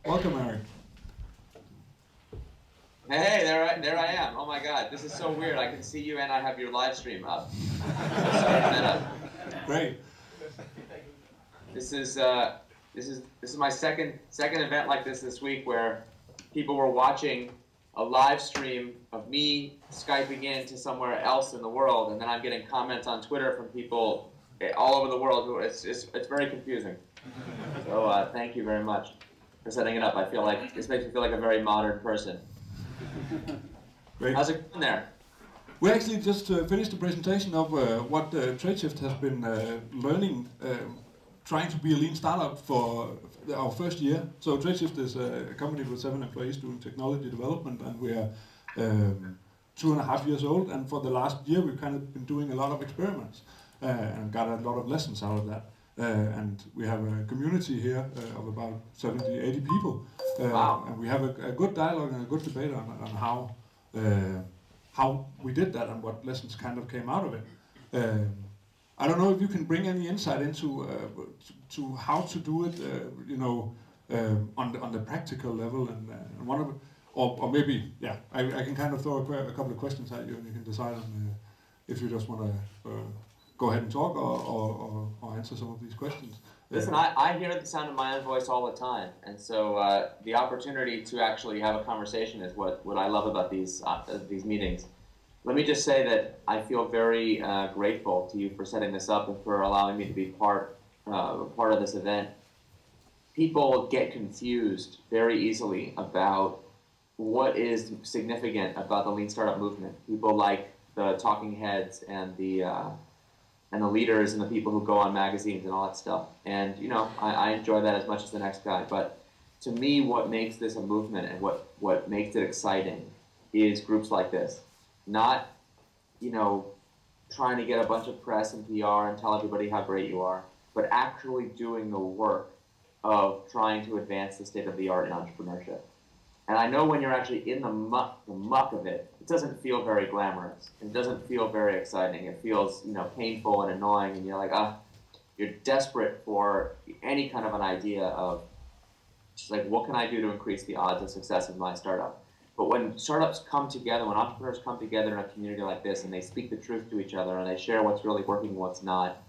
Welcome, Eric. Hey, there I am. Oh my God, this is so weird. I can see you and I have your live stream up. Great. This is my second event like this week where people were watching a live stream of me Skyping in to somewhere else in the world, and then I'm getting comments on Twitter from people all over the world. It's very confusing. So thank you very much for setting it up. I feel like this makes me feel like a very modern person. Great. How's it going there? We actually just finished the presentation of what Tradeshift has been learning, trying to be a lean startup for our first year. So Tradeshift is a company with 7 employees doing technology development, and we are 2.5 years old. And for the last year, we've kind of been doing a lot of experiments and got a lot of lessons out of that. And we have a community here of about 70, 80 people. Wow. And we have a good dialogue and a good debate on how we did that and what lessons kind of came out of it. I don't know if you can bring any insight into to how to do it, on the practical level, and one of it, or maybe I can kind of throw a couple of questions at you, and you can decide on if you just want to go ahead and talk or answer some of these questions. Listen, I hear the sound of my own voice all the time, and so the opportunity to actually have a conversation is what I love about these meetings. Let me just say that I feel very grateful to you for setting this up and for allowing me to be part of this event. People get confused very easily about what is significant about the Lean Startup movement. People like the talking heads and the leaders and the people who go on magazines and all that stuff. And I enjoy that as much as the next guy. But to me, what makes this a movement and what makes it exciting is groups like this. Not, trying to get a bunch of press and PR and tell everybody how great you are, but actually doing the work of trying to advance the state of the art in entrepreneurship. And I know when you're actually in the muck of it, it doesn't feel very glamorous. It doesn't feel very exciting. It feels, painful and annoying, and you're like, you're desperate for any kind of an idea of just like, what can I do to increase the odds of success of my startup? But when startups come together, when entrepreneurs come together in a community like this, and they speak the truth to each other, and they share what's really working and what's not,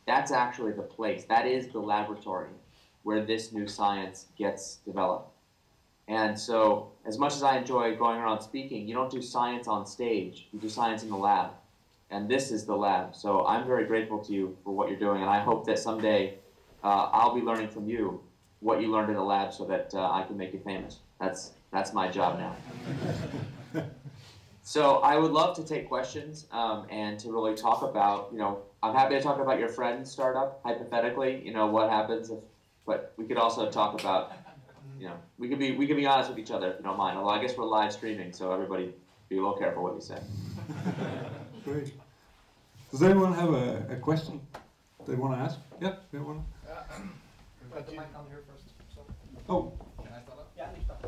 that's actually the place. That is the laboratory where this new science gets developed. And so, as much as I enjoy going around speaking, you don't do science on stage. You do science in the lab. And this is the lab. So I'm very grateful to you for what you're doing, and I hope that someday I'll be learning from you what you learned in the lab so that I can make you famous. That's my job now. So I would love to take questions and to really talk about, I'm happy to talk about your friend's startup, hypothetically, what happens if, but we could also talk about, we could be honest with each other if you don't mind. Although I guess we're live streaming, so everybody be a little careful what you say. Great. Does anyone have a question they want to ask? Yeah, you want to? Put the mic on here first. So. Oh. Can I start up? Yeah, you start.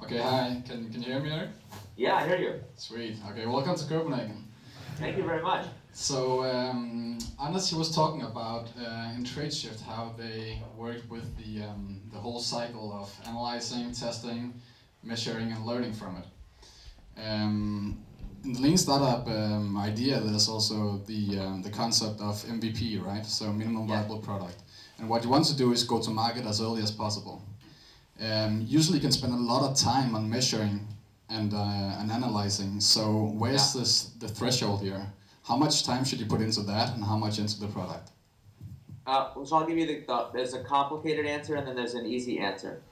Okay, hi. Can you hear me, Eric? Yeah, I hear you. Sweet. Okay, welcome to Copenhagen. Thank you very much. So, Anders, he was talking about in Tradeshift how they worked with the whole cycle of analyzing, testing, measuring, and learning from it. In the Lean Startup idea, there's also the concept of MVP, right? So minimum viable product. And what you want to do is go to market as early as possible. Usually you can spend a lot of time on measuring and analyzing. So where's the threshold here? How much time should you put into that, and how much into the product? So I'll give you there's a complicated answer and then there's an easy answer.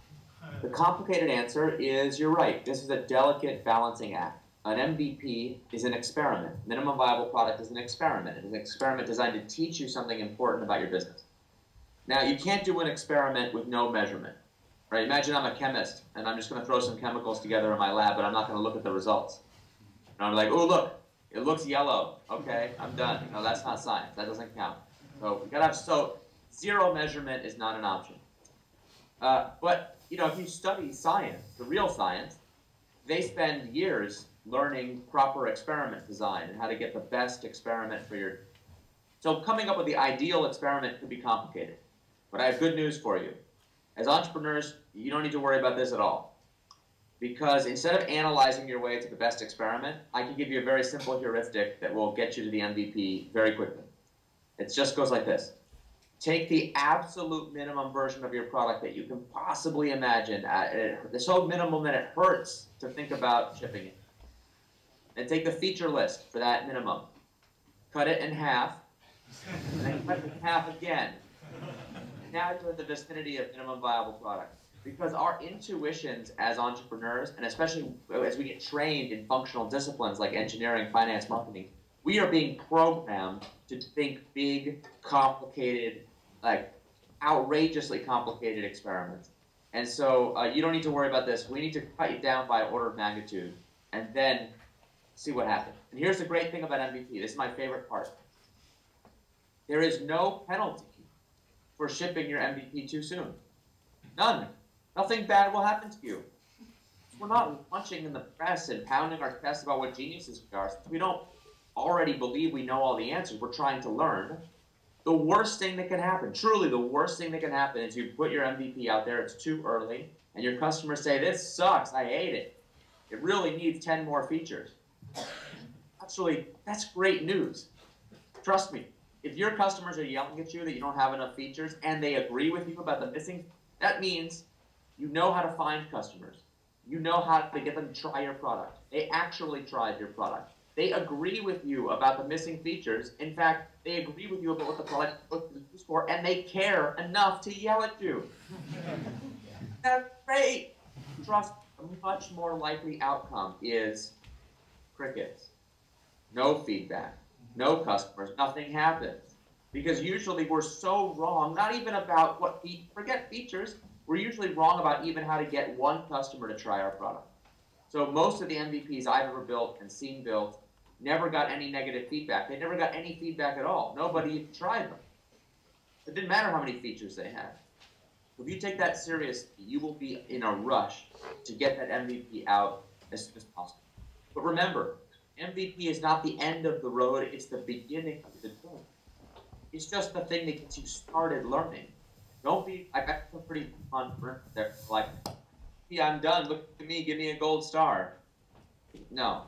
The complicated answer is, you're right, this is a delicate balancing act. An MVP is an experiment. Minimum viable product is an experiment. It is an experiment designed to teach you something important about your business. Now, you can't do an experiment with no measurement. Right? Imagine I'm a chemist, and I'm just going to throw some chemicals together in my lab, but I'm not going to look at the results. And I'm like, oh, look, it looks yellow. Okay, I'm done. No, that's not science. That doesn't count. So we got to have, zero measurement is not an option. But if you study science, the real science, they spend years learning proper experiment design and how to get the best experiment for your. So coming up with the ideal experiment could be complicated. But I have good news for you. As entrepreneurs, you don't need to worry about this at all. Because instead of analyzing your way to the best experiment, I can give you a very simple heuristic that will get you to the MVP very quickly. It just goes like this. Take the absolute minimum version of your product that you can possibly imagine. It's so minimal that it hurts to think about shipping it. And take the feature list for that minimum. Cut it in half, and then cut it in half again. Now you're in the vicinity of minimum viable product. Because our intuitions as entrepreneurs, and especially as we get trained in functional disciplines like engineering, finance, marketing, we are being programmed to think big, complicated, like outrageously complicated experiments. And so you don't need to worry about this. We need to cut you down by order of magnitude and then see what happens. And here's the great thing about MVP. This is my favorite part. There is no penalty for shipping your MVP too soon. None. Nothing bad will happen to you. We're not punching in the press and pounding our chest about what geniuses we are. Since we don't already believe we know all the answers, we're trying to learn. The worst thing that can happen, truly the worst thing that can happen, is you put your MVP out there, it's too early, and your customers say, this sucks, I hate it. It really needs 10 more features. Actually, that's great news. Trust me, if your customers are yelling at you that you don't have enough features and they agree with you about the missing, that means you know how to find customers. You know how to get them to try your product. They actually tried your product. They agree with you about the missing features. In fact, they agree with you about what the product is used for, and they care enough to yell at you. That's great. Trust, a much more likely outcome is crickets. No feedback, no customers, nothing happens. Because usually we're so wrong, not even about what, forget features, we're usually wrong about even how to get one customer to try our product. So most of the MVPs I've ever built and seen built never got any negative feedback. They never got any feedback at all. Nobody even tried them. It didn't matter how many features they had. If you take that seriously, you will be in a rush to get that MVP out as soon as possible. But remember, MVP is not the end of the road, it's the beginning of the journey. It's just the thing that gets you started learning. Don't be, I got some pretty fun for there, like, yeah, I'm done, look at me, give me a gold star. No.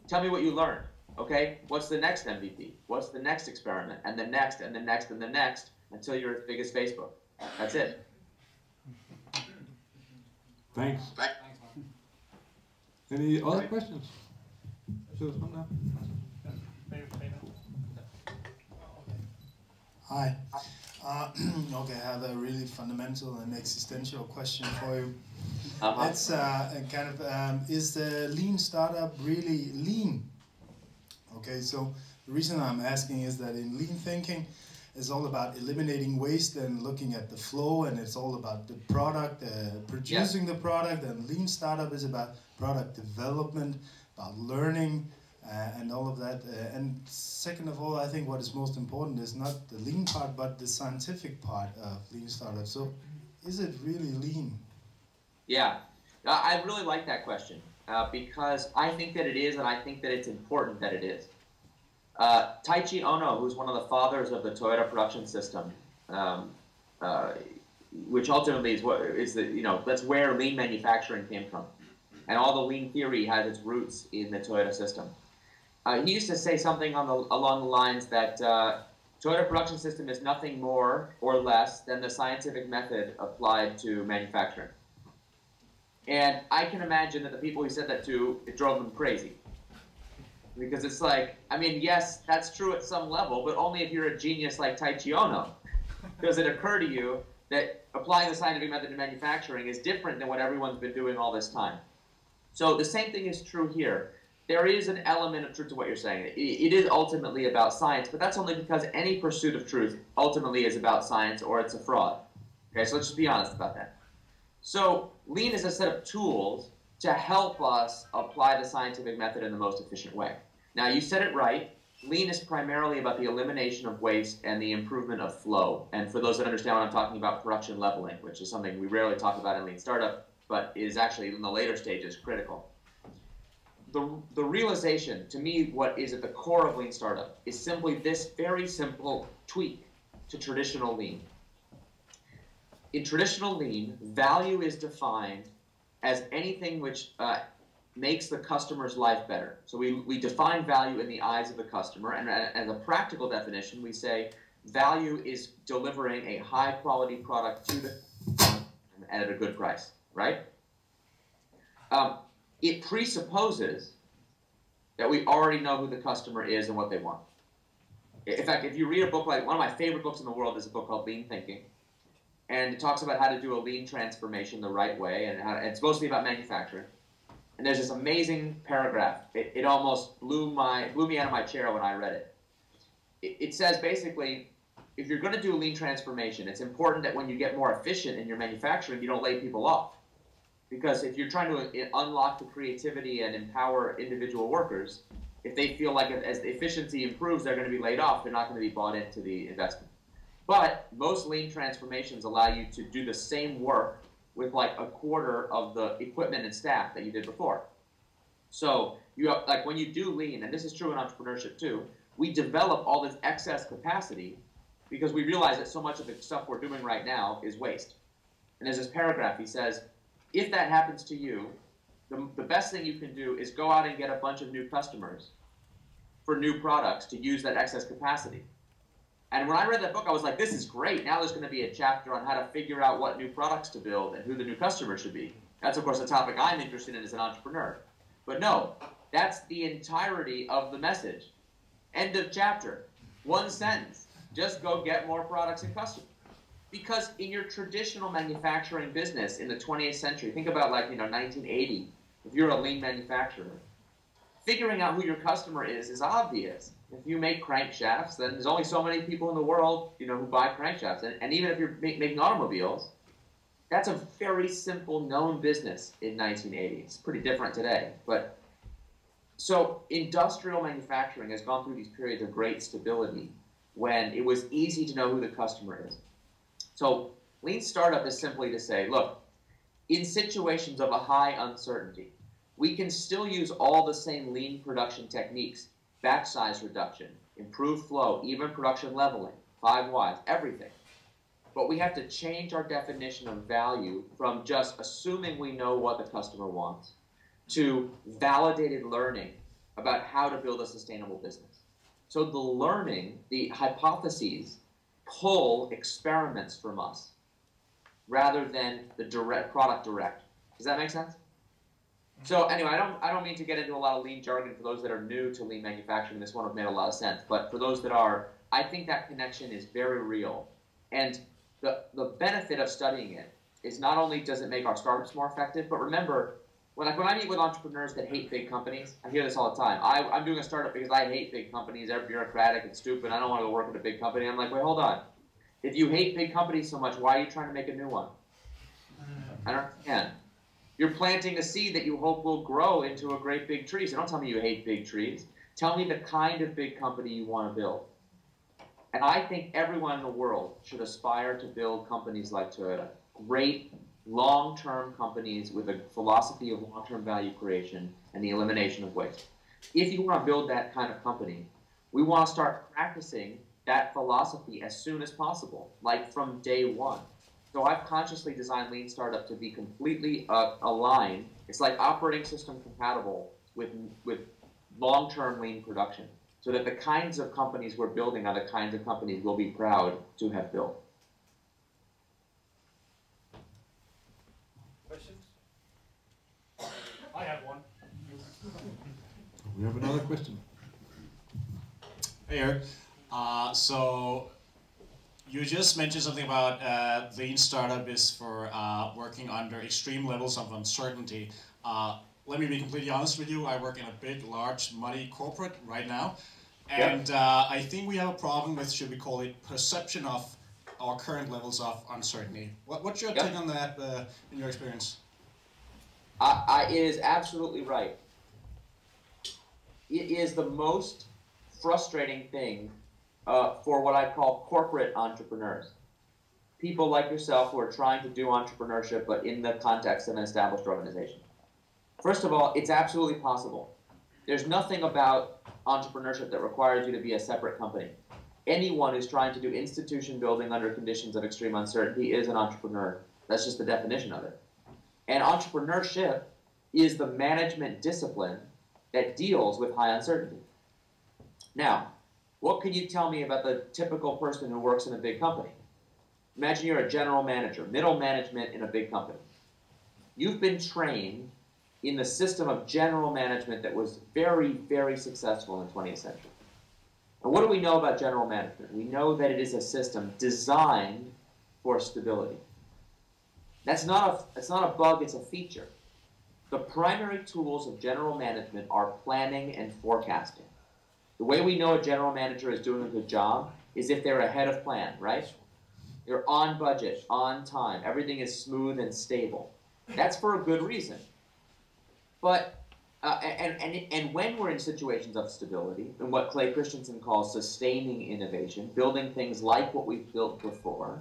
Tell me what you learned, okay? What's the next MVP? What's the next experiment? And the next, and the next, and the next, until you're as big as Facebook. That's it. Thanks. Any other questions? Hi. Okay, I have a really fundamental and existential question for you. It's is the lean startup really lean? Okay, so the reason I'm asking is that in lean thinking, it's all about eliminating waste and looking at the flow, and it's all about the product, producing the product, and lean startup is about product development, about learning, and all of that. And second of all, I think what is most important is not the lean part, but the scientific part of lean startup. So is it really lean? Yeah, I really like that question because I think that it is, and I think that it's important that it is. Taiichi Ohno, who's one of the fathers of the Toyota production system, which ultimately is that's where lean manufacturing came from, and all the lean theory has its roots in the Toyota system. He used to say something along the lines that Toyota production system is nothing more or less than the scientific method applied to manufacturing. And I can imagine that the people he said that to, it drove them crazy. Because it's like, I mean, yes, that's true at some level, but only if you're a genius like Taiichi Ohno. Does it occur to you that applying the scientific method to manufacturing is different than what everyone's been doing all this time? So the same thing is true here. There is an element of truth to what you're saying. It is ultimately about science, but that's only because any pursuit of truth ultimately is about science or it's a fraud. Okay, so let's just be honest about that. So lean is a set of tools to help us apply the scientific method in the most efficient way. Now, you said it right. Lean is primarily about the elimination of waste and the improvement of flow. And for those that understand what I'm talking about, production leveling, which is something we rarely talk about in Lean Startup, but is actually in the later stages critical. The realization, to me, what is at the core of Lean Startup is simply this very simple tweak to traditional Lean. in traditional Lean, value is defined as anything which makes the customer's life better. So we define value in the eyes of the customer, and as a practical definition, we say value is delivering a high-quality product to the customer at a good price, right? It presupposes that we already know who the customer is and what they want. In fact, if you read a book like, one of my favorite books in the world is a book called Lean Thinking, and it talks about how to do a lean transformation the right way, and it's mostly about manufacturing. And there's this amazing paragraph. It almost blew me out of my chair when I read it. It says basically, if you're going to do a lean transformation, it's important that when you get more efficient in your manufacturing, you don't lay people off. Because if you're trying to unlock the creativity and empower individual workers, if they feel like as the efficiency improves, they're going to be laid off, they're not going to be bought into the investment. But most lean transformations allow you to do the same work with like a quarter of the equipment and staff that you did before. So you have, like when you do lean, and this is true in entrepreneurship too, we develop all this excess capacity because we realize that so much of the stuff we're doing right now is waste. And there's this paragraph, he says, if that happens to you, the best thing you can do is go out and get a bunch of new customers for new products to use that excess capacity. And when I read that book, I was like, this is great. Now there's going to be a chapter on how to figure out what new products to build and who the new customer should be. That's, of course, a topic I'm interested in as an entrepreneur. But no, that's the entirety of the message. End of chapter. One sentence. Just go get more products and customers. Because in your traditional manufacturing business in the 20th century, think about like, 1980, if you're a lean manufacturer, figuring out who your customer is obvious. If you make crankshafts, then there's only so many people in the world, who buy crankshafts. And even if you're making automobiles, that's a very simple known business in 1980. It's pretty different today. But so industrial manufacturing has gone through these periods of great stability when it was easy to know who the customer is. So Lean Startup is simply to say, look, in situations of a high uncertainty, we can still use all the same lean production techniques, batch size reduction, improved flow, even production leveling, 5 whys, everything. But we have to change our definition of value from just assuming we know what the customer wants to validated learning about how to build a sustainable business. So the learning, the hypotheses, pull experiments from us rather than the product direct. Does that make sense? So anyway, I don't mean to get into a lot of lean jargon for those that are new to lean manufacturing. This one have made a lot of sense. But for those that are, I think that connection is very real. And the benefit of studying it is not only does it make our startups more effective, but remember, when I meet with entrepreneurs that hate big companies, I hear this all the time. I'm doing a startup because I hate big companies. They're bureaucratic and stupid. I don't want to go work at a big company. I'm like, wait, hold on. If you hate big companies so much, why are you trying to make a new one? I don't understand. You're planting a seed that you hope will grow into a great big tree. So don't tell me you hate big trees. Tell me the kind of big company you want to build. And I think everyone in the world should aspire to build companies like Toyota. Great, long-term companies with a philosophy of long-term value creation and the elimination of waste. If you want to build that kind of company, we want to start practicing that philosophy as soon as possible, like from day one. So I've consciously designed Lean Startup to be completely aligned. It's like operating system compatible with long-term lean production, so that the kinds of companies we're building are the kinds of companies we'll be proud to have built. Questions? I have one. We have another question. Hey, Eric. So you just mentioned something about Lean Startup is for working under extreme levels of uncertainty. Let me be completely honest with you. I work in a big, large, muddy corporate right now. And I think we have a problem with, should we call it, perception of our current levels of uncertainty. What's your take on that in your experience? It is absolutely right. It is the most frustrating thing for what I call corporate entrepreneurs. People like yourself who are trying to do entrepreneurship, but in the context of an established organization. First of all, it's absolutely possible. There's nothing about entrepreneurship that requires you to be a separate company. anyone who's trying to do institution building under conditions of extreme uncertainty is an entrepreneur. That's just the definition of it. And entrepreneurship is the management discipline that deals with high uncertainty. Now, what can you tell me about the typical person who works in a big company? Imagine you're a general manager, middle management in a big company. You've been trained in the system of general management that was very, very successful in the 20th century. And what do we know about general management? We know that it is a system designed for stability. That's not a bug, it's a feature. The primary tools of general management are planning and forecasting. The way we know a general manager is doing a good job is if they're ahead of plan, right? They're on budget, on time, everything is smooth and stable. That's for a good reason. But, and when we're in situations of stability, and what Clay Christensen calls sustaining innovation, building things like what we've built before,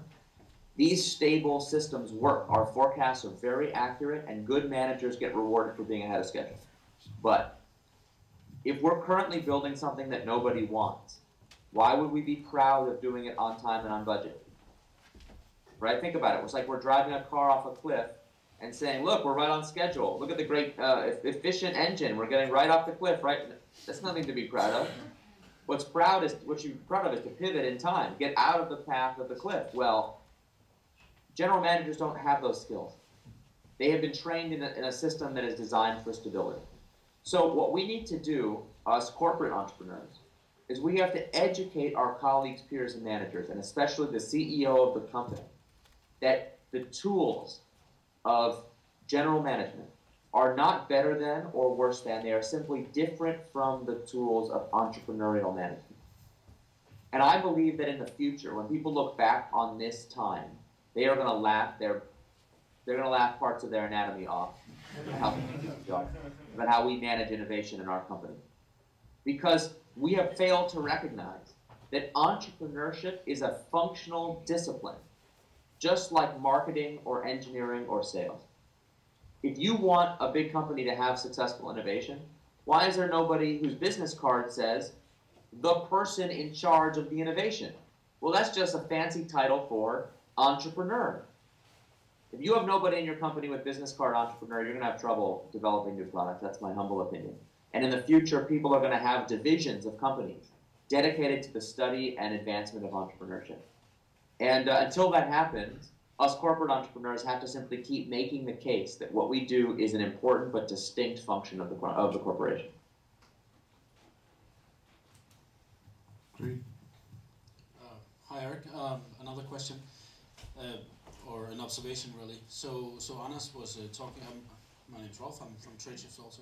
these stable systems work. Our forecasts are very accurate, and good managers get rewarded for being ahead of schedule. But if we're currently building something that nobody wants, why would we be proud of doing it on time and on budget? Right? Think about it. It's like we're driving a car off a cliff and saying, look, we're right on schedule. Look at the great efficient engine. We're getting right off the cliff, right? That's nothing to be proud of. What you're proud of is to pivot in time, get out of the path of the cliff. Well, general managers don't have those skills. They have been trained in a system that is designed for stability. So what we need to do, us corporate entrepreneurs, is we have to educate our colleagues, peers, and managers, and especially the CEO of the company, that the tools of general management are not better than or worse than. They are simply different from the tools of entrepreneurial management. And I believe that in the future, when people look back on this time, they are going to laugh. They're going to laugh parts of their anatomy off about how we manage innovation in our company. Because we have failed to recognize that entrepreneurship is a functional discipline, just like marketing or engineering or sales. If you want a big company to have successful innovation, why is there nobody whose business card says, the person in charge of the innovation? Well, that's just a fancy title for entrepreneur. If you have nobody in your company with business card entrepreneur, you're going to have trouble developing new products. That's my humble opinion. And in the future, people are going to have divisions of companies dedicated to the study and advancement of entrepreneurship. And until that happens, us corporate entrepreneurs have to simply keep making the case that what we do is an important but distinct function of the corporation. Great. Hi, Eric. Another question, or an observation, really. So Anas was talking. My name's Rolf. I'm from Tradeshift also.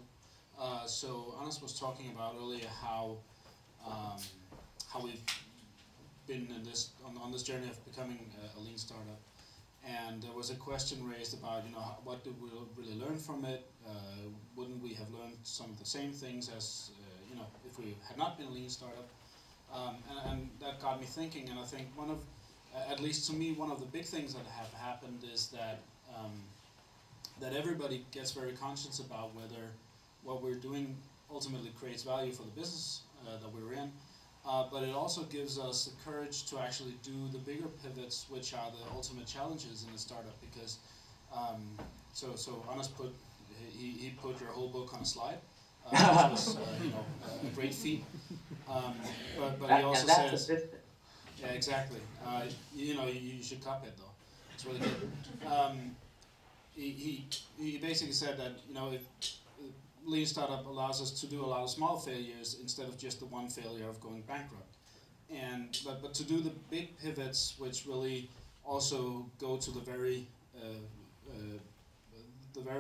So Anas was talking about earlier how we've been in on this journey of becoming a lean startup, and there was a question raised about what did we really learn from it? Wouldn't we have learned some of the same things as if we had not been a lean startup? And that got me thinking, and I think at least to me, one of the big things that have happened is that that everybody gets very conscious about whether what we're doing ultimately creates value for the business that we're in, but it also gives us the courage to actually do the bigger pivots, which are the ultimate challenges in a startup. Because so Anas he put your whole book on a slide, which was a great feat. But he also says, yeah, exactly. You should copy it though. It's really good. He basically said that if Lean Startup allows us to do a lot of small failures instead of just the one failure of going bankrupt. But to do the big pivots, which really also go to the very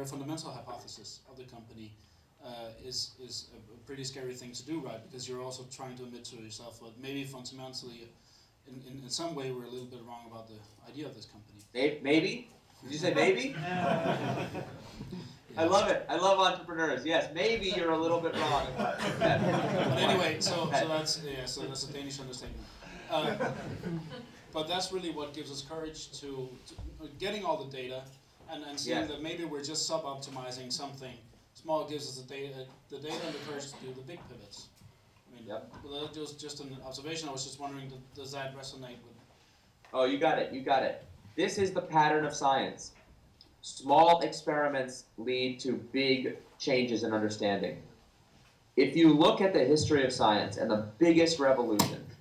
fundamental hypothesis of the company, is a pretty scary thing to do, right? Because you're also trying to admit to yourself that maybe fundamentally, in some way, we're a little bit wrong about the idea of this company. Maybe? Did you say maybe? Yeah. I love it. I love entrepreneurs. Yes, maybe you're a little bit wrong. But anyway, so that's a Danish understatement. But that's really what gives us courage to getting all the data and seeing that maybe we're just sub-optimizing something small. Gives us the data and the courage to do the big pivots. mean, Yep. well, that was just an observation. I was just wondering, does that resonate with? Oh, you got it. You got it. This is the pattern of science. Small experiments lead to big changes in understanding. If you look at the history of science and the biggest revolutions,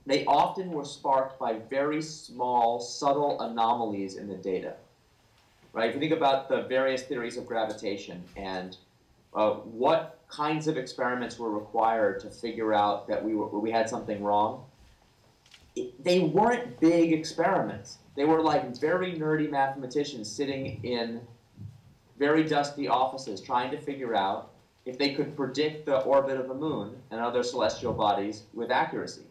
they often were sparked by very small, subtle anomalies in the data. Right? If you think about the various theories of gravitation and what kinds of experiments were required to figure out that we had something wrong, they weren't big experiments. They were like very nerdy mathematicians sitting in very dusty offices trying to figure out if they could predict the orbit of the moon and other celestial bodies with accuracy.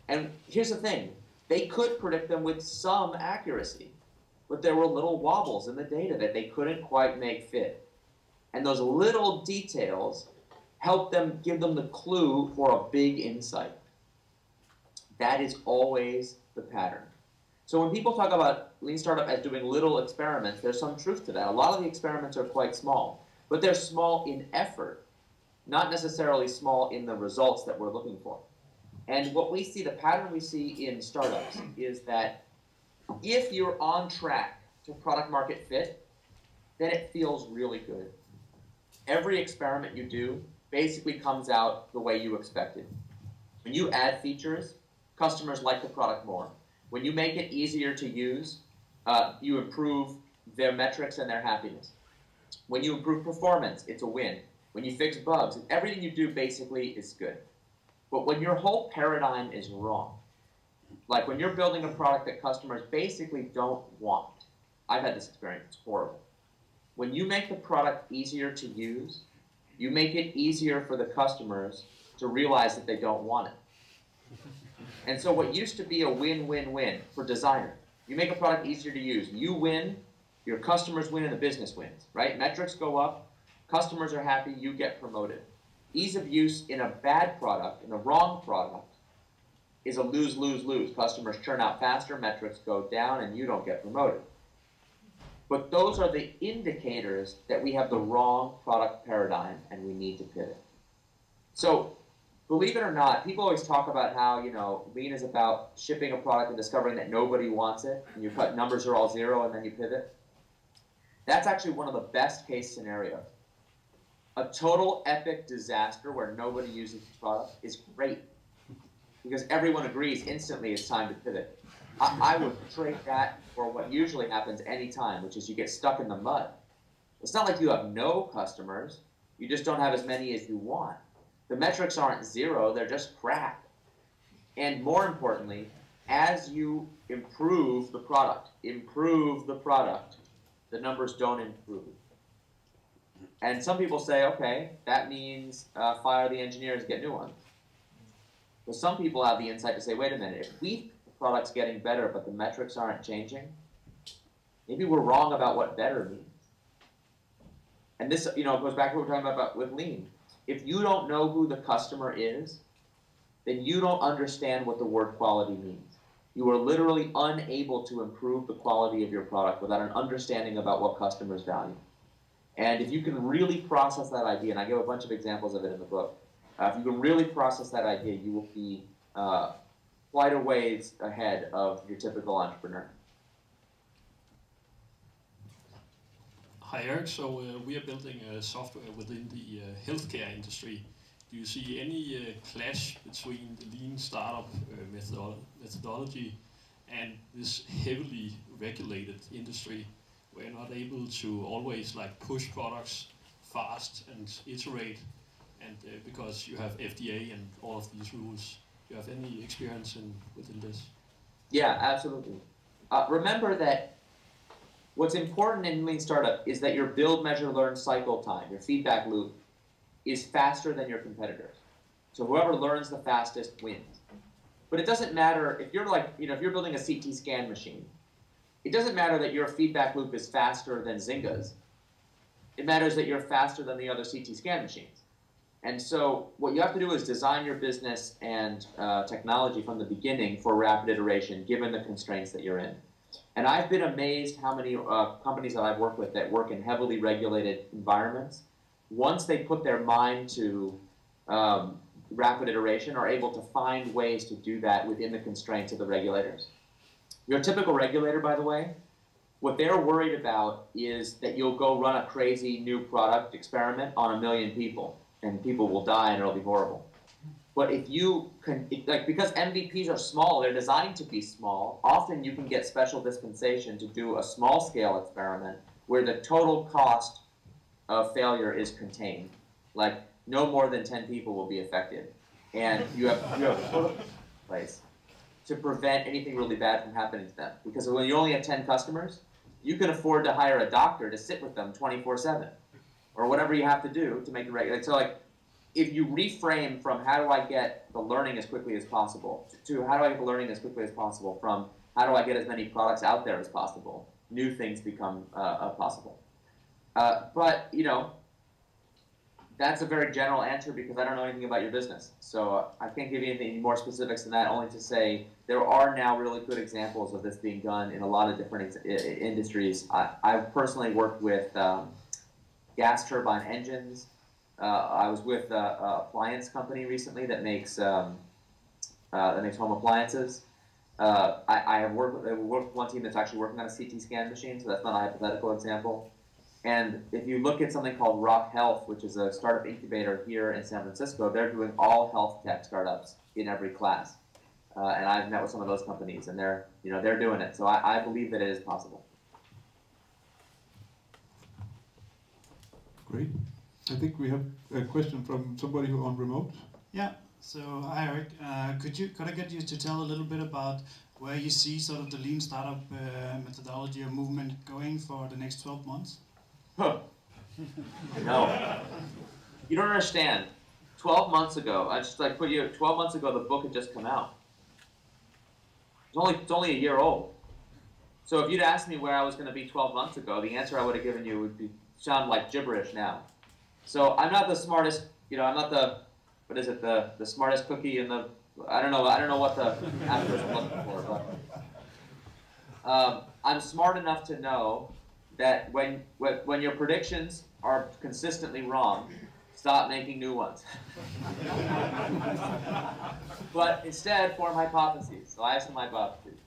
And here's the thing, they could predict them with some accuracy, but there were little wobbles in the data that they couldn't quite make fit. And those little details helped them, give them the clue for a big insight. That is always the pattern. So when people talk about Lean Startup as doing little experiments, there's some truth to that. A lot of the experiments are quite small, but they're small in effort, not necessarily small in the results that we're looking for. And what we see, the pattern we see in startups is that if you're on track to product market fit, then it feels really good. Every experiment you do basically comes out the way you expected. When you add features, customers like the product more. When you make it easier to use, you improve their metrics and their happiness. When you improve performance, it's a win. When you fix bugs, everything you do basically is good. But when your whole paradigm is wrong, like when you're building a product that customers basically don't want, I've had this experience, it's horrible. When you make the product easier to use, you make it easier for the customers to realize that they don't want it. And so what used to be a win-win-win for designer, you make a product easier to use, you win, your customers win, and the business wins, right? Metrics go up, customers are happy, you get promoted. Ease of use in a bad product, in the wrong product, is a lose-lose-lose. Customers churn out faster, metrics go down, and you don't get promoted. But those are the indicators that we have the wrong product paradigm and we need to pivot. So, believe it or not, people always talk about how, Lean is about shipping a product and discovering that nobody wants it, and your numbers are all zero, and then you pivot. That's actually one of the best case scenarios. A total epic disaster where nobody uses the product is great, because everyone agrees instantly it's time to pivot. I would trade that for what usually happens anytime, which is you get stuck in the mud. It's not like you have no customers, you just don't have as many as you want. The metrics aren't zero, they're just crap. And more importantly, as you improve the product, the numbers don't improve. And some people say, okay, that means fire the engineers and get new ones. But some people have the insight to say, wait a minute, if the product's getting better but the metrics aren't changing, maybe we're wrong about what better means. And this, goes back to what we're talking about with Lean. If you don't know who the customer is, then you don't understand what the word quality means. You are literally unable to improve the quality of your product without an understanding about what customers value. And if you can really process that idea, and I give a bunch of examples of it in the book, if you can really process that idea, you will be quite a ways ahead of your typical entrepreneur. Hi Eric, so we are building software within the healthcare industry. Do you see any clash between the Lean Startup methodology and this heavily regulated industry, where you're not able to always push products fast and iterate, and because you have FDA and all of these rules? Do you have any experience within this? Yeah, absolutely. Remember that what's important in Lean Startup is that your build, measure, learn cycle time, your feedback loop, is faster than your competitors. So whoever learns the fastest wins. But it doesn't matter if you're if you're building a CT scan machine, it doesn't matter that your feedback loop is faster than Zynga's. It matters that you're faster than the other CT scan machines. And so what you have to do is design your business and technology from the beginning for rapid iteration, given the constraints that you're in. And I've been amazed how many companies that I've worked with that work in heavily regulated environments, once they put their mind to rapid iteration are able to find ways to do that within the constraints of the regulators. Your typical regulator, by the way, what they're worried about is that you'll go run a crazy new product experiment on 1 million people, and people will die and it'll be horrible. But if you can, because MVPs are small, they're designed to be small, often you can get special dispensation to do a small-scale experiment where the total cost of failure is contained. Like, no more than 10 people will be affected. And you have a place to prevent anything really bad from happening to them. Because when you only have 10 customers, you can afford to hire a doctor to sit with them 24/7, or whatever you have to do to make it regular. So, like, if you reframe from how do I get the learning as quickly as possible to how do I get the learning as quickly as possible from how do I get as many products out there as possible, new things become possible. But, you know, that's a very general answer because I don't know anything about your business. So I can't give you anything more specifics than that, only to say there are now really good examples of this being done in a lot of different industries. I've personally worked with gas turbine engines. I was with an appliance company recently that makes home appliances. I have worked with one team that's actually working on a CT scan machine, so that's not a hypothetical example. And if you look at something called Rock Health, which is a startup incubator here in San Francisco, they're doing all health tech startups in every class. And I've met with some of those companies, and they're doing it. So I believe that it is possible. Great. I think we have a question from somebody who on remote. Yeah. So hi Eric, could I get you to tell a little bit about where you see sort of the lean startup methodology or movement going for the next 12 months? Huh. No. You don't understand. 12 months ago, 12 months ago the book had just come out. It's only a year old. So if you'd asked me where I was going to be 12 months ago, the answer I would have given you would sound like gibberish now. So I'm not the smartest, I'm not the smartest cookie in the, I don't know what the actors are looking for, but I'm smart enough to know that when your predictions are consistently wrong, stop making new ones. But instead, form hypotheses. So I have some hypotheses.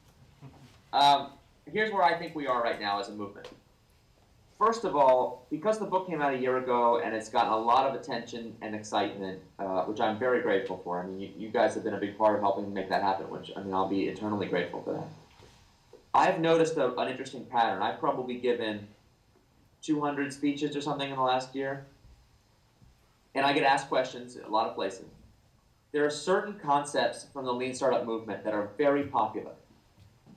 Here's where I think we are right now as a movement. First of all, because the book came out a year ago and it's gotten a lot of attention and excitement, which I'm very grateful for. I mean, you guys have been a big part of helping make that happen, which, I mean, I'll be eternally grateful for that. I've noticed an interesting pattern. I've probably given 200 speeches or something in the last year, and I get asked questions in a lot of places. There are certain concepts from the Lean Startup movement that are very popular.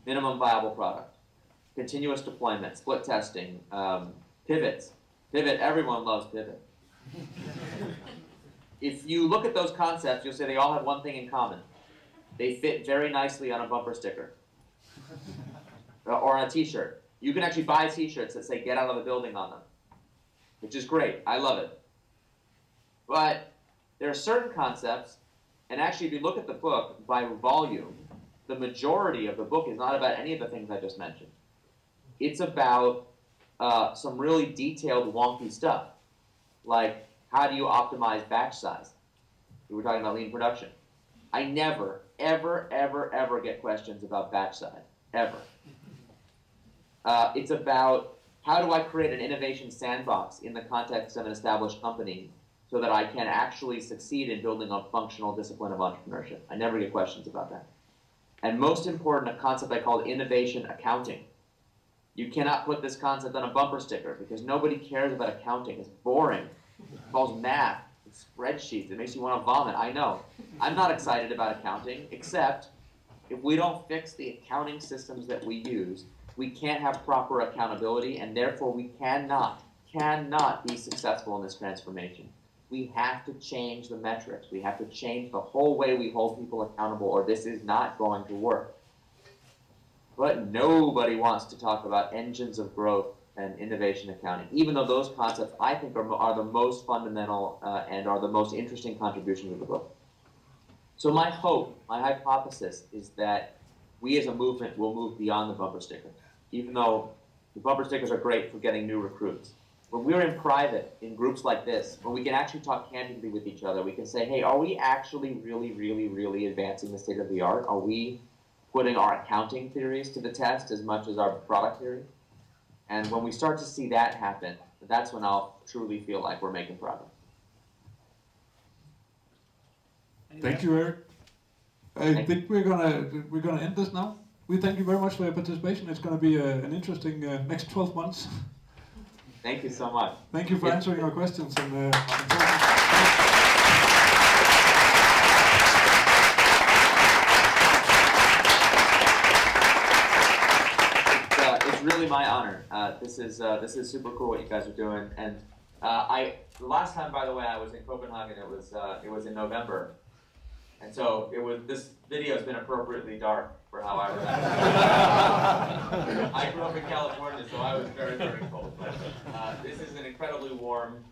Minimum viable product, continuous deployment, split testing, pivots. Pivot, everyone loves pivot. If you look at those concepts, you'll say they all have one thing in common. They fit very nicely on a bumper sticker or on a t-shirt. You can actually buy t-shirts that say "Get out of the building" on them, which is great. I love it. But there are certain concepts, and actually if you look at the book by volume, the majority of the book is not about any of the things I just mentioned. It's about some really detailed, wonky stuff, like how do you optimize batch size? We were talking about lean production. I never, ever, ever, ever get questions about batch size, ever. It's about how do I create an innovation sandbox in the context of an established company so that I can actually succeed in building a functional discipline of entrepreneurship. I never get questions about that. And most important, a concept I call innovation accounting. You cannot put this concept on a bumper sticker because nobody cares about accounting. It's boring. It involves math, it's spreadsheets. It makes you want to vomit. I know. I'm not excited about accounting, except if we don't fix the accounting systems that we use, we can't have proper accountability, and therefore we cannot be successful in this transformation. We have to change the metrics. We have to change the whole way we hold people accountable, or this is not going to work. But nobody wants to talk about engines of growth and innovation accounting, even though those concepts, I think, are the most fundamental and are the most interesting contributions of the book. So my hope, my hypothesis, is that we as a movement will move beyond the bumper sticker, even though the bumper stickers are great for getting new recruits. When we're in private, in groups like this, when we can actually talk candidly with each other, we can say, hey, are we actually really, really, really advancing the state of the art? Are we putting our accounting theories to the test as much as our product theory? And when we start to see that happen, that's when I'll truly feel like we're making progress. Thank you, Eric. I think we're gonna end this now. We thank you very much for your participation. It's gonna be an interesting next 12 months. Thank you so much. Thank you for answering our questions. And, it's really my honor. This is super cool what you guys are doing. And the last time, by the way, I was in Copenhagen. It was in November, and so this video has been appropriately dark for how I remember. I grew up in California, so I was very, very cold. But this is an incredibly warm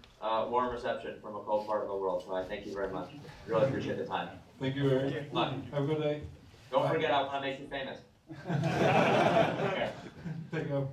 reception from a cold part of the world. So I thank you very much. Really appreciate the time. thank you, Eric. Have a good day. Don't forget, I want to make you famous. Take care.